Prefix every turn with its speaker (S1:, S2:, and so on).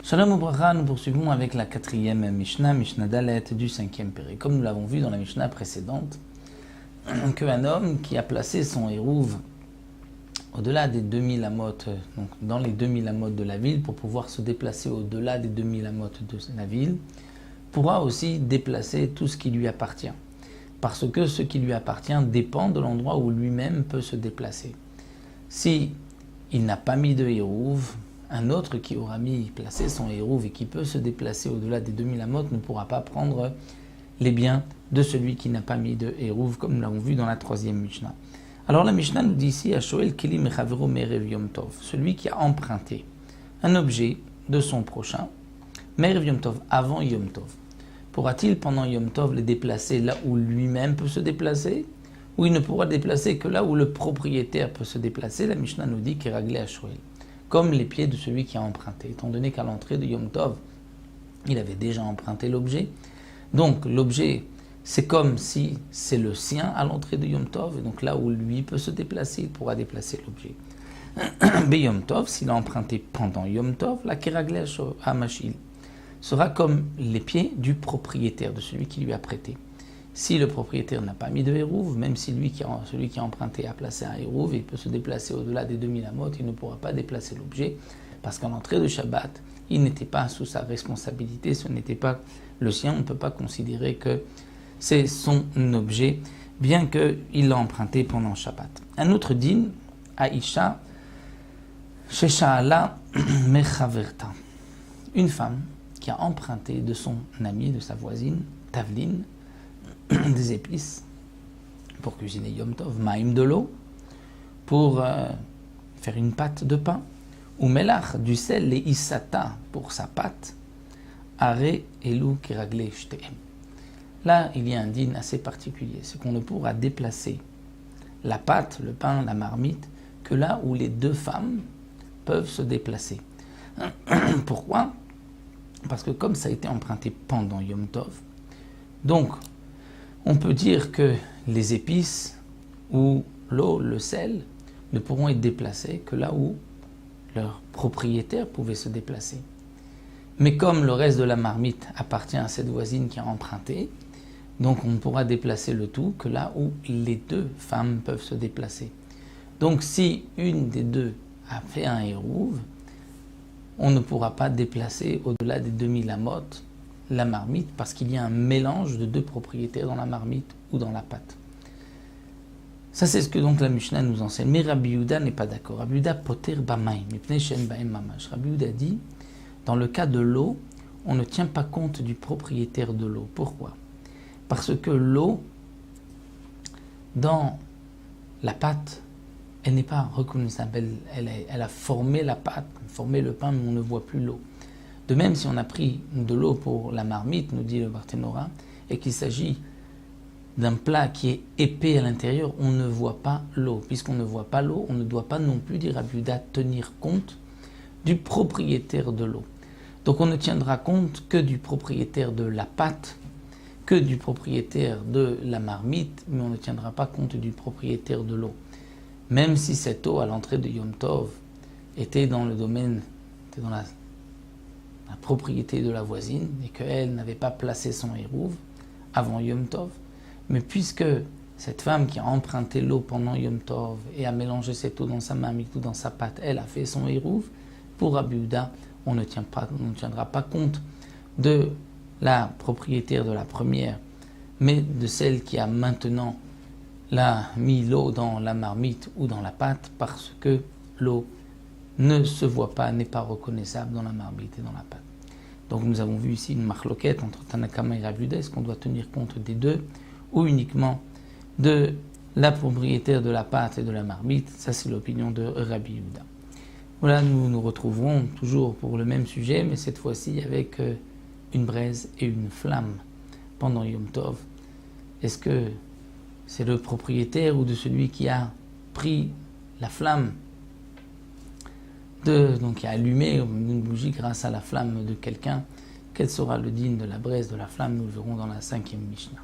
S1: Shalom Ubracha, nous poursuivons avec la quatrième Mishnah, Mishnah Dalet du 5e Péré. Comme nous l'avons vu dans la Mishnah précédente, qu'un homme qui a placé son hérouve au-delà des 2000 amot, donc dans les 2000 amot de la ville, pour pouvoir se déplacer au-delà des 2000 amot de la ville, pourra aussi déplacer tout ce qui lui appartient. Parce que ce qui lui appartient dépend de l'endroit où lui-même peut se déplacer. Si il n'a pas mis de hérouve, un autre qui aura placé son hérouve et qui peut se déplacer au-delà des 2000 amot ne pourra pas prendre les biens de celui qui n'a pas mis de hérouve, comme nous l'avons vu dans la troisième Mishnah. Alors la Mishnah nous dit ici, Shoel Keli Mechavero Merev Yom Tov, celui qui a emprunté un objet de son prochain, Merev Yom Tov, avant Yom Tov. Pourra-t-il pendant Yom Tov les déplacer là où lui-même peut se déplacer, ou il ne pourra déplacer que là où le propriétaire peut se déplacer? La Mishnah nous dit Keraglé à Shoel, comme les pieds de celui qui a emprunté, étant donné qu'à l'entrée de Yom Tov, il avait déjà emprunté l'objet. Donc l'objet, c'est comme si c'est le sien à l'entrée de Yom Tov, et donc là où lui peut se déplacer, il pourra déplacer l'objet. Mais Yom Tov, s'il a emprunté pendant Yom Tov, la Keraglé à Machil sera comme les pieds du propriétaire, de celui qui lui a prêté. Si le propriétaire n'a pas mis de hérouve, même si celui qui a emprunté a placé un hérouve, il peut se déplacer au-delà des 2000 amot, il ne pourra pas déplacer l'objet, parce qu'à l'entrée de Shabbat, il n'était pas sous sa responsabilité, ce n'était pas le sien, on ne peut pas considérer que c'est son objet, bien qu'il l'a emprunté pendant Shabbat. Un autre din, Aïcha, Shesha'ala Mechaverta, une femme qui a emprunté de son ami, de sa voisine, Tavlin, des épices pour cuisiner Yom Tov, maïm de l'eau, pour faire une pâte de pain, ou melach, du sel, les isata pour sa pâte, are elu kiragle shteem. Là, il y a un din assez particulier, c'est qu'on ne pourra déplacer la pâte, le pain, la marmite, que là où les deux femmes peuvent se déplacer. Pourquoi? Parce que comme ça a été emprunté pendant Yom Tov, donc on peut dire que les épices ou l'eau, le sel, ne pourront être déplacés que là où leur propriétaire pouvait se déplacer. Mais comme le reste de la marmite appartient à cette voisine qui a emprunté, donc on ne pourra déplacer le tout que là où les deux femmes peuvent se déplacer. Donc si une des deux a fait un hérouve, on ne pourra pas déplacer au-delà des 2000 amot la marmite, parce qu'il y a un mélange de deux propriétaires dans la marmite ou dans la pâte. Ça, c'est ce que donc la Mishnah nous enseigne. Mais Rabbi Yehuda n'est pas d'accord. Rabbi Yehuda poter bamaim, mipnei shen baem mamash. Rabbi Yehuda dit, dans le cas de l'eau, on ne tient pas compte du propriétaire de l'eau. Pourquoi? Parce que l'eau, dans la pâte, elle n'est pas reconnaissable. Elle a formé la pâte, formé le pain, mais on ne voit plus l'eau. De même, si on a pris de l'eau pour la marmite, nous dit le Barthénora, et qu'il s'agit d'un plat qui est épais à l'intérieur, on ne voit pas l'eau. Puisqu'on ne voit pas l'eau, on ne doit pas non plus, dit Rabbi Yehuda, tenir compte du propriétaire de l'eau. Donc on ne tiendra compte que du propriétaire de la pâte, que du propriétaire de la marmite, mais on ne tiendra pas compte du propriétaire de l'eau. Même si cette eau à l'entrée de Yom Tov était dans le domaine, était dans la propriété de la voisine, et qu'elle n'avait pas placé son hérouve avant Yom Tov, mais puisque cette femme qui a emprunté l'eau pendant Yom Tov et a mélangé cette eau dans sa marmite ou dans sa pâte, elle a fait son hérouve, pour Rabbi Yehuda, on ne tiendra pas compte de la propriétaire de la première, mais de celle qui a maintenant mis l'eau dans la marmite ou dans la pâte, parce que l'eau ne se voit pas, n'est pas reconnaissable dans la marmite et dans la pâte. Donc nous avons vu ici une marloquette entre Tanakama et Rabbi Yehuda. Est-ce qu'on doit tenir compte des deux ou uniquement de la propriétaire de la pâte et de la marmite? Ça, c'est l'opinion de Rabbi Yehuda. Voilà, nous nous retrouverons toujours pour le même sujet, mais cette fois-ci avec une braise et une flamme pendant Yom Tov. Est-ce que c'est le propriétaire ou de celui qui a pris la flamme, donc qui a allumé une bougie grâce à la flamme de quelqu'un? Quel sera le din de la braise, de la flamme? Nous le verrons dans la 5e Mishnah.